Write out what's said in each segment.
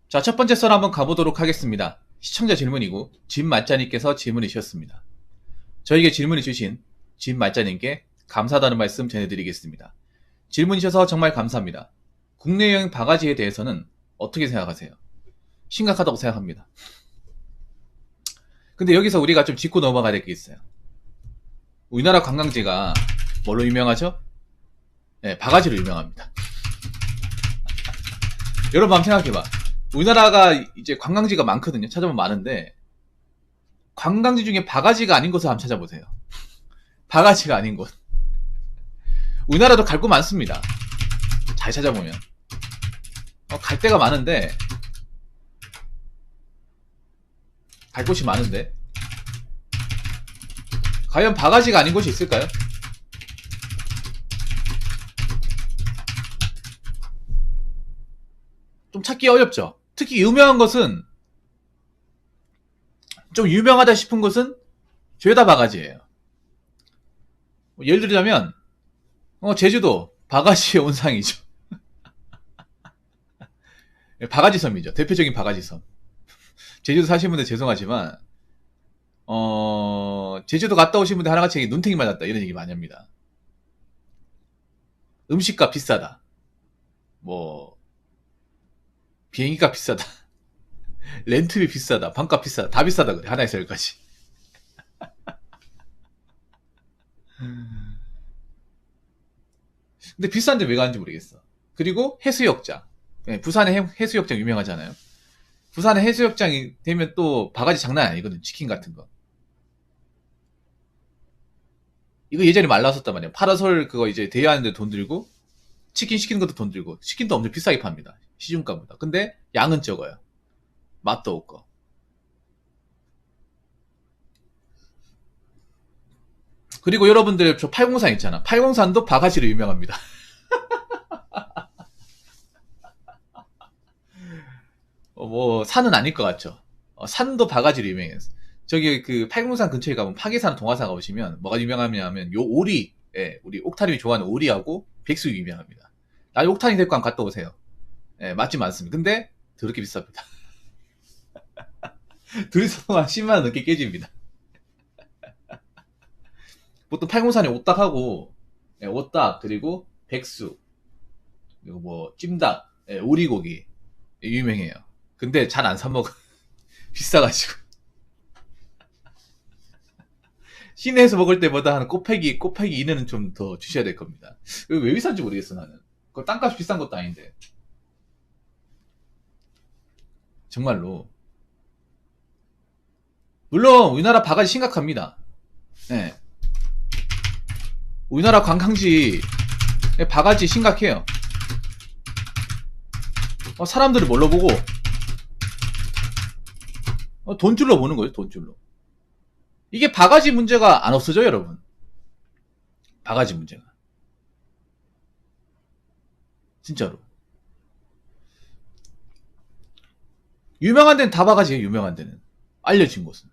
자, 첫 번째 썰 한번 가보도록 하겠습니다. 시청자 질문이고 진말자님께서 질문을 주셨습니다. 저에게 질문을 주신 진말자님께 감사하다는 말씀 전해드리겠습니다. 질문 주셔서 정말 감사합니다. 국내 여행 바가지에 대해서는 어떻게 생각하세요? 심각하다고 생각합니다. 근데 여기서 우리가 좀 짚고 넘어가야 될 게 있어요. 우리나라 관광지가 뭘로 유명하죠? 네, 바가지로 유명합니다. 여러분 한번 생각해봐. 우리나라가 이제 관광지가 많거든요. 찾아보면 많은데 관광지 중에 바가지가 아닌 곳을 한번 찾아보세요. 바가지가 아닌 곳. 우리나라도 갈 곳 많습니다. 잘 찾아보면 갈 데가 많은데 갈 곳이 많은데 과연 바가지가 아닌 곳이 있을까요? 좀 찾기 어렵죠. 특히 유명한 것은 좀 유명하다 싶은 곳은 죄다 바가지예요. 예를 들자면 제주도 바가지의 온상이죠. 바가지섬이죠. 대표적인 바가지섬. 제주도 사시는 분들 죄송하지만 제주도 갔다 오신 분들 하나같이 눈탱이 맞았다 이런 얘기 많이 합니다. 음식값 비싸다. 뭐 비행기값 비싸다. 렌트비 비싸다. 방값 비싸다. 다 비싸다 그래. 하나에서 열까지. 근데 비싼데 왜 가는지 모르겠어. 그리고 해수욕장. 부산의 해수욕장 유명하잖아요. 부산의 해수욕장이 되면 또 바가지 장난 아니거든. 치킨 같은 거. 이거 예전에 말라왔었단 말이야. 파라솔 그거 이제 대여하는데 돈 들고 치킨 시키는 것도 돈 들고 치킨도 엄청 비싸게 팝니다. 시중가보다. 근데 양은 적어요. 맛도 없고. 그리고 여러분들 저 팔공산 있잖아. 팔공산도 바가지로 유명합니다. 뭐 산은 아닐 것 같죠. 산도 바가지로 유명해요. 저기 그 팔공산 근처에 가면 파계산 동화사 가보시면 뭐가 유명하냐면 요 오리, 우리 옥타님이 좋아하는 오리하고 백숙이 유명합니다. 나중에 옥타님 데리고 한번 갔다 오세요. 맛집 많습니다. 근데 더럽게 비쌉니다. 둘이서 한 10만원 넘게 깨집니다. 보통 팔공산에 오딱하고 오딱 그리고 백숙 그리고 뭐 찜닭, 오리고기 유명해요. 근데 잘 안 사 먹어. 비싸가지고. 시내에서 먹을 때보다 한 꼬패기 이내는 좀 더 주셔야 될 겁니다. 왜 비싼지 모르겠어 나는. 그 땅값이 비싼 것도 아닌데. 정말로. 물론 우리나라 바가지 심각합니다. 네. 우리나라 관광지 바가지 심각해요. 사람들을 뭘로 보고 돈줄로 보는 거예요. 돈줄로. 이게 바가지 문제가 안 없어져 여러분. 바가지 문제가 진짜로. 유명한 데는 다 바가지예요. 유명한 데는 알려진 곳은.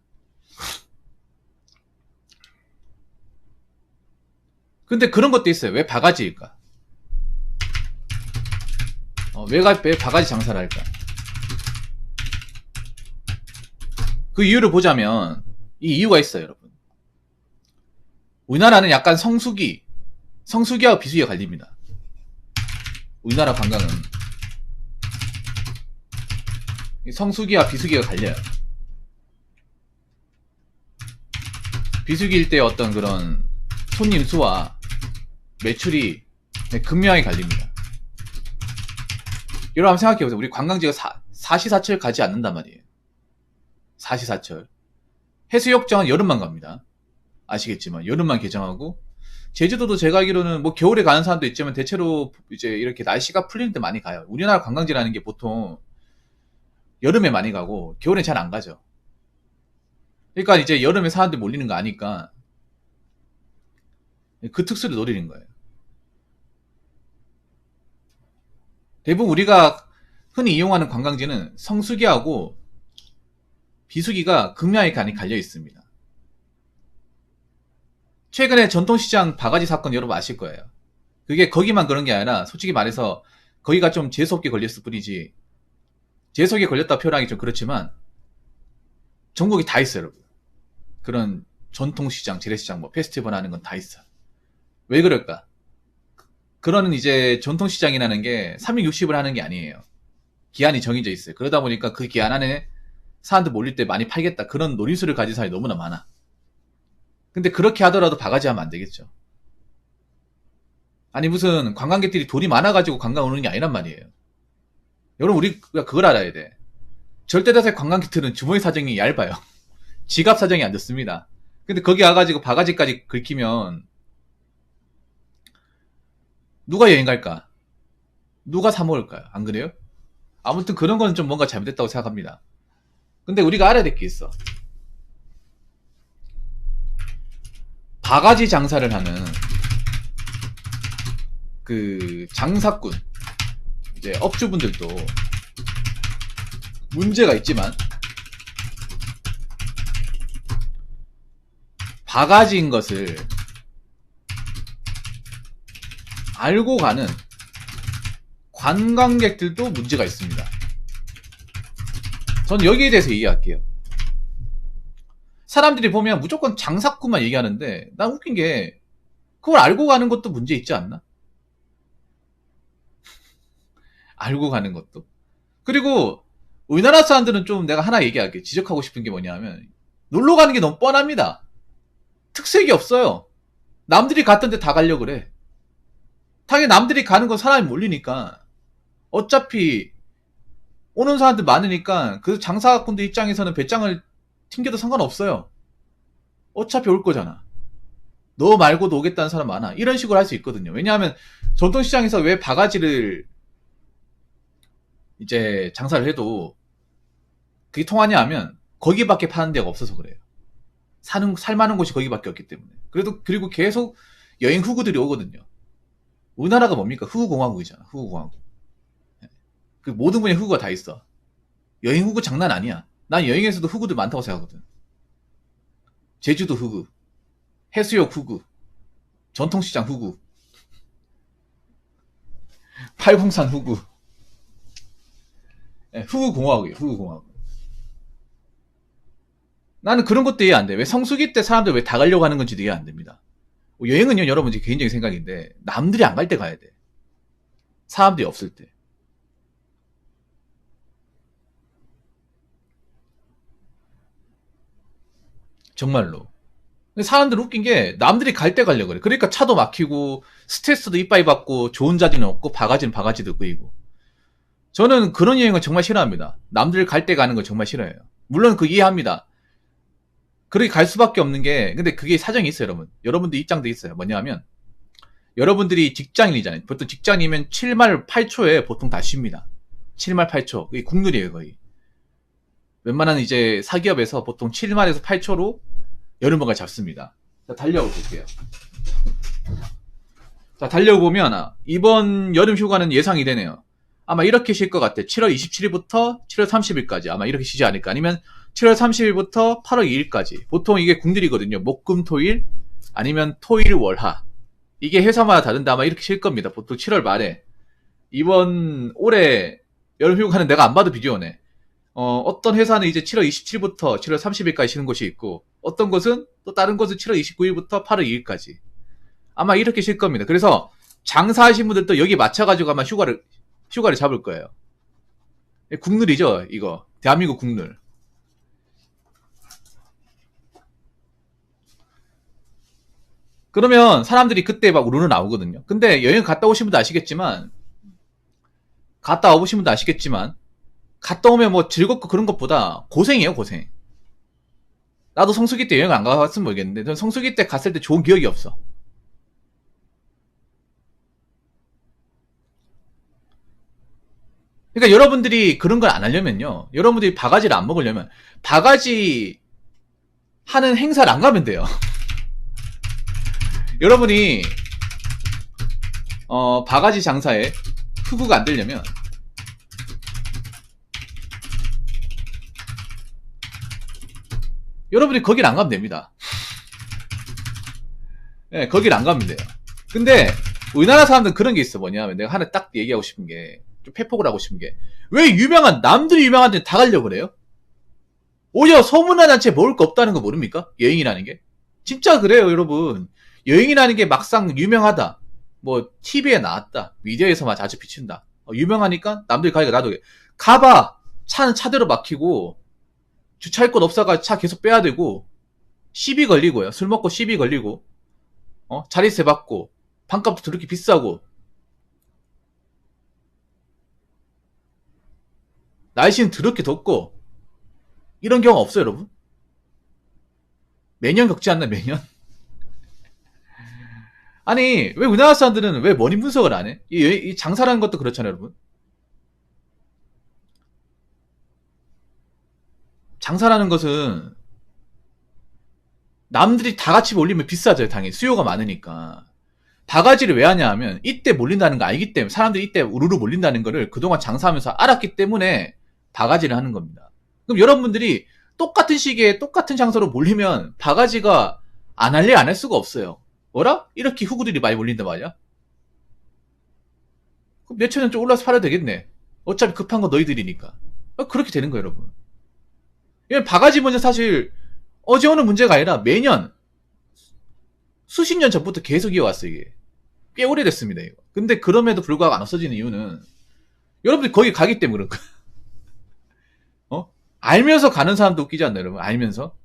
근데 그런 것도 있어요. 왜 바가지일까? 왜 바가지 장사를 할까? 그 이유를 보자면 이 이유가 있어요 여러분. 우리나라는 약간 성수기하고 비수기가 갈립니다. 우리나라 관광은 성수기와 비수기가 갈려요. 비수기일 때 어떤 그런 손님 수와 매출이 극명하게 갈립니다. 여러분 한번 생각해보세요. 우리 관광지가 사시사철 가지 않는단 말이에요. 사시사철. 해수욕장은 여름만 갑니다. 아시겠지만 여름만 개장하고 제주도도 제가 알기로는 뭐 겨울에 가는 사람도 있지만 대체로 이제 이렇게 날씨가 풀리는 때 많이 가요. 우리나라 관광지라는 게 보통 여름에 많이 가고 겨울에 잘 안 가죠. 그러니까 이제 여름에 사람들이 몰리는 거 아니까 그 특수를 노리는 거예요. 대부분 우리가 흔히 이용하는 관광지는 성수기하고 비수기가 극명하게 갈려 있습니다. 최근에 전통시장 바가지 사건 여러분 아실 거예요. 그게 거기만 그런 게 아니라 솔직히 말해서 거기가 좀 재수없게 걸렸을 뿐이지 재석에 걸렸다 표현하기 좀 그렇지만 전국이 다 있어요, 여러분. 그런 전통시장, 재래시장, 뭐 페스티벌 하는 건 다 있어. 왜 그럴까? 그런 이제 전통시장이라는 게 360을 하는 게 아니에요. 기한이 정해져 있어요. 그러다 보니까 그 기한 안에 사람들 몰릴 때 많이 팔겠다. 그런 노림수를 가진 사람이 너무나 많아. 근데 그렇게 하더라도 바가지 하면 안 되겠죠. 아니 무슨 관광객들이 돈이 많아가지고 관광 오는 게 아니란 말이에요. 여러분 우리가 그걸 알아야 돼. 절대다수의 관광객들은 주머니 사정이 얇아요. 지갑 사정이 안 좋습니다. 근데 거기 와가지고 바가지까지 긁히면 누가 여행 갈까? 누가 사 먹을까요? 안 그래요? 아무튼 그런 건 좀 뭔가 잘못됐다고 생각합니다. 근데 우리가 알아야 될 게 있어. 바가지 장사를 하는 그 장사꾼, 이제 업주분들도 문제가 있지만 바가지인 것을 알고 가는 관광객들도 문제가 있습니다. 전 여기에 대해서 얘기할게요. 사람들이 보면 무조건 장사꾼만 얘기하는데 난 웃긴 게 그걸 알고 가는 것도 문제 있지 않나? 알고 가는 것도. 그리고 우리나라 사람들은 좀 내가 하나 얘기할게. 지적하고 싶은 게 뭐냐면 놀러 가는 게 너무 뻔합니다. 특색이 없어요. 남들이 갔던데 다 가려고 그래. 당연히 남들이 가는 건 사람이 몰리니까 어차피 오는 사람들 많으니까 그 장사꾼들 입장에서는 배짱을 튕겨도 상관없어요. 어차피 올 거잖아. 너 말고도 오겠다는 사람 많아. 이런 식으로 할 수 있거든요. 왜냐하면 전통시장에서 왜 바가지를 이제 장사를 해도 그게 통하냐 하면 거기밖에 파는 데가 없어서 그래요. 살만한 곳이 거기밖에 없기 때문에. 그리고 계속 여행 후구들이 오거든요. 우리나라가 뭡니까? 후구공화국이잖아. 후구공화국. 그 모든 분야에 후구가 다 있어. 여행 후구 장난 아니야. 난 여행에서도 후구들 많다고 생각하거든. 제주도 후구, 해수욕 후구, 전통시장 후구, 팔공산 후구. 후구공화국이에요. 후구공화국. 나는 그런 것도 이해 안 돼. 왜 성수기 때 사람들 왜 다 가려고 하는 건지도 이해 안 됩니다. 여행은요, 여러분 개인적인 생각인데 남들이 안 갈 때 가야 돼. 사람들이 없을 때. 정말로. 사람들 웃긴 게 남들이 갈 때 가려고 그래. 그러니까 차도 막히고 스트레스도 이빠이 받고 좋은 자리는 없고 바가지는 바가지도 끄이고. 저는 그런 여행을 정말 싫어합니다. 남들 갈 때 가는 거 정말 싫어해요. 물론 그 이해합니다. 그렇게 갈 수밖에 없는 게 근데 그게 사정이 있어요, 여러분. 여러분들 입장도 있어요. 뭐냐면 여러분들이 직장인이잖아요. 보통 직장이면 7말 8초에 보통 다 쉽니다. 7말 8초. 그게 국룰이에요, 거의. 웬만한 이제 사기업에서 보통 7말에서 8초로 여름방을 잡습니다. 자, 달력을 볼게요. 자, 달력을 보면 이번 여름 휴가는 예상이 되네요. 아마 이렇게 쉴 것 같아. 7월 27일부터 7월 30일까지 아마 이렇게 쉬지 않을까. 아니면 7월 30일부터 8월 2일까지. 보통 이게 국룰이거든요. 목, 금, 토일 아니면 토일, 월화. 이게 회사마다 다른데 아마 이렇게 쉴 겁니다. 보통 7월 말에. 이번 올해 여름 휴가는 내가 안 봐도 비디오네. 어떤 회사는 이제 7월 27일부터 7월 30일까지 쉬는 곳이 있고 어떤 곳은 또 다른 곳은 7월 29일부터 8월 2일까지. 아마 이렇게 쉴 겁니다. 그래서 장사하신 분들도 여기 맞춰가지고 아마 휴가를 잡을 거예요. 국룰이죠, 이거. 대한민국 국룰. 그러면 사람들이 그때 막 우르르 나오거든요. 근데 여행 갔다 오신 분도 아시겠지만, 갔다 오면 뭐 즐겁고 그런 것보다 고생이에요, 고생. 나도 성수기 때 여행 안 가봤으면 모르겠는데, 전 성수기 때 갔을 때 좋은 기억이 없어. 그러니까 여러분들이 그런 걸 안 하려면요. 여러분들이 바가지를 안 먹으려면, 바가지 하는 행사를 안 가면 돼요. 여러분이, 바가지 장사에 흑우가 안 되려면, 여러분이 거길 안 가면 됩니다. 네, 거길 안 가면 돼요. 근데 우리나라 사람들은 그런 게 있어. 뭐냐면 내가 하나 딱 얘기하고 싶은 게 좀 폐폭을 하고 싶은 게, 왜 남들이 유명한 데 다 가려고 그래요? 오히려 소문난 단체 먹을 거 없다는 거 모릅니까? 여행이라는 게. 진짜 그래요, 여러분. 여행이라는 게 막상 유명하다. 뭐, TV에 나왔다. 미디어에서만 자주 비친다. 유명하니까 남들이 가니까 나도 가봐. 차는 차대로 막히고, 주차할 곳 없어가 차 계속 빼야 되고, 시비 걸리고요. 술 먹고 시비 걸리고, 자리세 받고, 반값도 그렇게 비싸고, 날씨는 더럽게 덥고, 이런 경우 없어요, 여러분? 매년 겪지 않나, 매년? 아니, 왜 우리나라 사람들은 왜 머니 분석을 안 해? 이 장사라는 것도 그렇잖아요, 여러분. 장사라는 것은 남들이 다 같이 몰리면 비싸져요, 당연히. 수요가 많으니까. 바가지를 왜 하냐 하면 이때 몰린다는 거 알기 때문에, 사람들이 이때 우르르 몰린다는 거를 그동안 장사하면서 알았기 때문에 바가지를 하는 겁니다. 그럼 여러분들이 똑같은 시기에 똑같은 장소로 몰리면 바가지가 안 할래 안 할 수가 없어요. 뭐라? 이렇게 후구들이 많이 몰린단 말이야? 그럼 몇 천원 좀 올라서 팔아도 되겠네. 어차피 급한 거 너희들이니까. 그렇게 되는 거예요, 여러분. 이건 바가지 문제 사실 어제 오는 문제가 아니라 매년 수십 년 전부터 계속 이어왔어, 이게. 꽤 오래됐습니다, 이거. 근데 그럼에도 불구하고 안 없어지는 이유는 여러분들이 거기 가기 때문에 그런 거야. 알면서 가는 사람도 웃기지 않나요, 여러분? 알면서?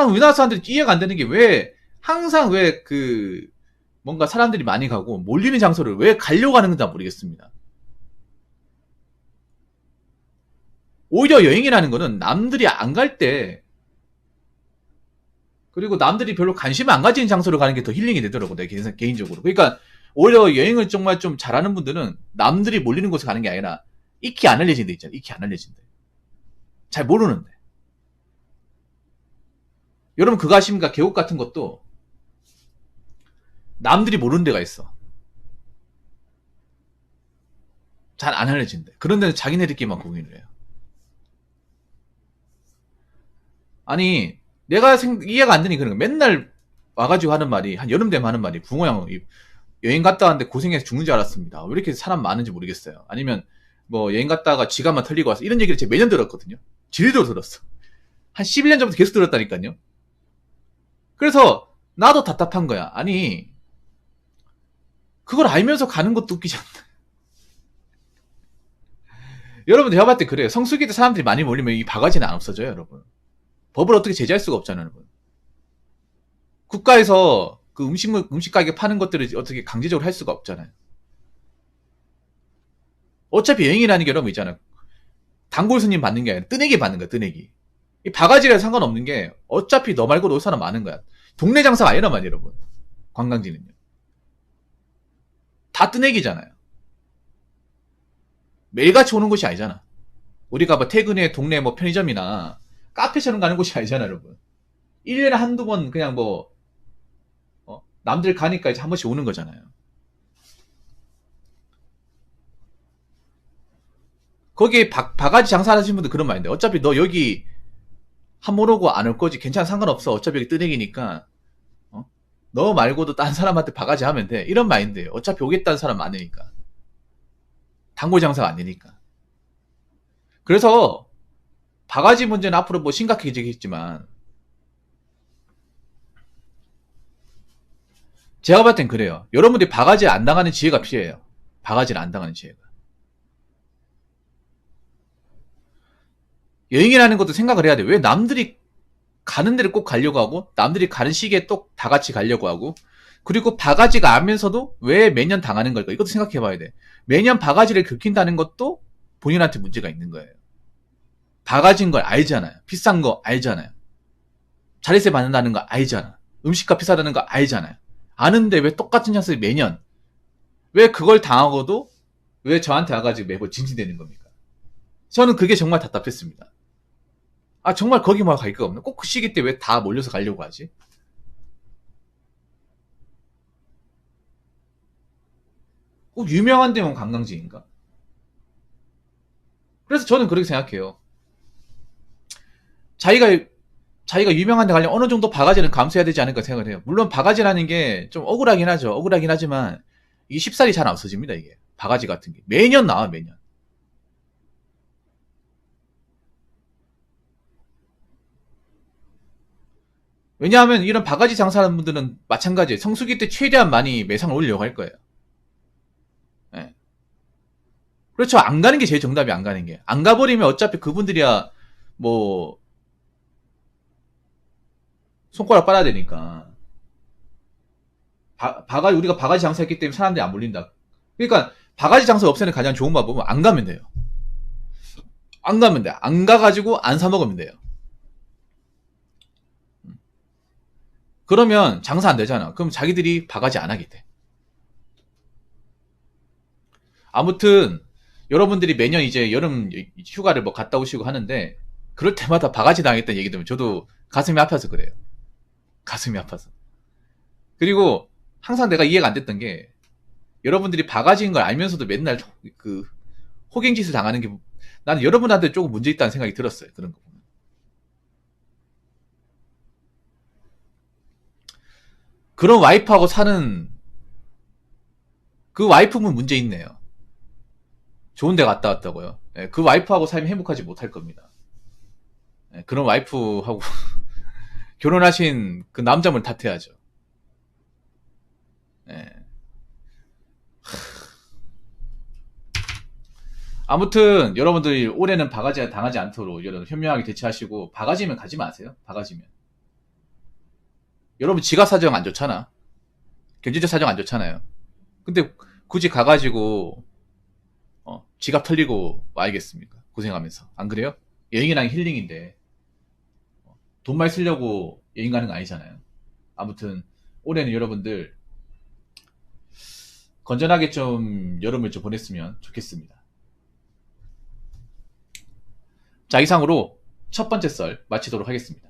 우리나라 사람들이 이해가 안 되는 게 왜, 항상 왜 뭔가 사람들이 많이 가고 몰리는 장소를 왜 가려고 하는 건지 모르겠습니다. 오히려 여행이라는 거는 남들이 안 갈 때, 그리고 남들이 별로 관심을 안 가지는 장소로 가는 게 더 힐링이 되더라고, 내 개인적으로. 그러니까, 오히려 여행을 정말 좀 잘하는 분들은 남들이 몰리는 곳에 가는 게 아니라, 익히 안 알려진 데 있잖아, 익히 안 알려진 데. 잘 모르는데. 여러분 그거 아십니까? 계곡 같은 것도 남들이 모르는 데가 있어. 잘 안 알려진대. 그런 데는 자기네들끼리만 공유를 해요. 아니, 내가 이해가 안 되니 그런 거. 맨날 와가지고 하는 말이, 한 여름 되면 하는 말이, 붕어 형, 여행 갔다 왔는데 고생해서 죽는 줄 알았습니다. 왜 이렇게 사람 많은지 모르겠어요. 아니면, 뭐, 여행 갔다가 지갑만 털리고 와서, 이런 얘기를 제가 매년 들었거든요. 지리도록 들었어. 한 11년 전부터 계속 들었다니까요. 그래서, 나도 답답한 거야. 아니, 그걸 알면서 가는 것도 웃기지 않나. 여러분, 제가 봤을 때 그래요. 성수기 때 사람들이 많이 몰리면 이 바가지는 안 없어져요, 여러분. 법을 어떻게 제재할 수가 없잖아요, 여러분. 국가에서 그 음식 가게 파는 것들을 어떻게 강제적으로 할 수가 없잖아요. 어차피 여행이라는 게 여러분 있잖아요. 단골 손님 받는 게 아니라 뜨내기 받는 거야, 뜨내기. 이 바가지랑 상관없는 게 어차피 너 말고도 올 사람 많은 거야. 동네 장사가 아니란 말이에요, 여러분. 관광지는요. 다 뜨내기잖아요. 매일같이 오는 곳이 아니잖아. 우리가 뭐 퇴근에 동네 뭐 편의점이나 카페처럼 가는 곳이 아니잖아, 여러분. 1년에 한두 번 그냥 뭐, 남들 가니까 이제 한 번씩 오는 거잖아요. 거기에 바가지 장사하시는 분들 그런 말인데, 어차피 너 여기 한 번 오고 안 올 거지. 괜찮아, 상관없어. 어차피 여기 뜨내기니까. 너 말고도 딴 사람한테 바가지 하면 돼. 이런 마인드예요. 어차피 오겠다는 사람 많으니까. 단골 장사가 아니니까. 그래서 바가지 문제는 앞으로 뭐 심각해지겠지만, 제가 봤을 땐 그래요. 여러분들이 바가지 안 당하는 지혜가 필요해요. 바가지를 안 당하는 지혜가. 여행이라는 것도 생각을 해야 돼. 왜 남들이 가는 데를 꼭 가려고 하고, 남들이 가는 시기에 또 다 같이 가려고 하고, 그리고 바가지가 알면서도 왜 매년 당하는 걸까? 이것도 생각해 봐야 돼. 매년 바가지를 긁힌다는 것도 본인한테 문제가 있는 거예요. 바가지인 걸 알잖아요. 비싼 거 알잖아요. 자리세 받는다는 거 알잖아. 음식값 비싸다는 거 알잖아요. 아는데 왜 똑같은 장소에 매년, 왜 그걸 당하고도 왜 저한테 와가지고 매번 징징대는 겁니까? 저는 그게 정말 답답했습니다. 정말 거기 뭐 갈 거 없나? 꼭 그 시기 때 왜 다 몰려서 가려고 하지? 꼭 유명한 데만 관광지인가? 그래서 저는 그렇게 생각해요. 자기가 유명한 데 가려면 어느 정도 바가지는 감수해야 되지 않을까 생각을 해요. 물론 바가지라는 게 좀 억울하긴 하죠. 억울하긴 하지만 이게 쉽사리 잘 안 없어집니다. 이게 바가지 같은 게 매년 나와 매년. 왜냐하면 이런 바가지 장사하는 분들은 마찬가지예요. 성수기 때 최대한 많이 매상을 올리려고 할 거예요. 예. 그렇죠. 안 가는 게 제일 정답이 안 가는 게. 안 가버리면 어차피 그분들이야 뭐 손가락 빨아야 되니까. 우리가 바가지 장사했기 때문에 사람들이 안 몰린다. 그러니까 바가지 장사 없애는 가장 좋은 방법은 안 가면 돼요. 안 가면 돼. 안 가가지고 안 사 먹으면 돼요. 그러면 장사 안 되잖아. 그럼 자기들이 바가지 안 하게 돼. 아무튼 여러분들이 매년 이제 여름 휴가를 뭐 갔다 오시고 하는데 그럴 때마다 바가지 당했다는 얘기 들으면 저도 가슴이 아파서 그래요. 가슴이 아파서. 그리고 항상 내가 이해가 안 됐던 게 여러분들이 바가지인 걸 알면서도 맨날 그 호갱짓을 당하는 게 나는 여러분한테 조금 문제 있다는 생각이 들었어요. 그런 거 보면. 그런 와이프하고 사는 그 와이프분 문제 있네요. 좋은 데 갔다 왔다고요. 예, 그 와이프하고 살면 행복하지 못할 겁니다. 예, 그런 와이프하고 결혼하신 그 남자분 탓해야죠. 예. 아무튼 여러분들이 올해는 바가지 당하지 않도록 여러분 현명하게 대처하시고 바가지면 가지 마세요. 바가지면. 여러분 지갑 사정 안 좋잖아. 경제적 사정 안 좋잖아요. 근데 굳이 가가지고 지갑 털리고 와야겠습니까? 고생하면서. 안 그래요? 여행이랑 힐링인데 돈 많이 쓰려고 여행 가는 거 아니잖아요. 아무튼 올해는 여러분들 건전하게 좀 여름을 좀 보냈으면 좋겠습니다. 자, 이상으로 첫 번째 썰 마치도록 하겠습니다.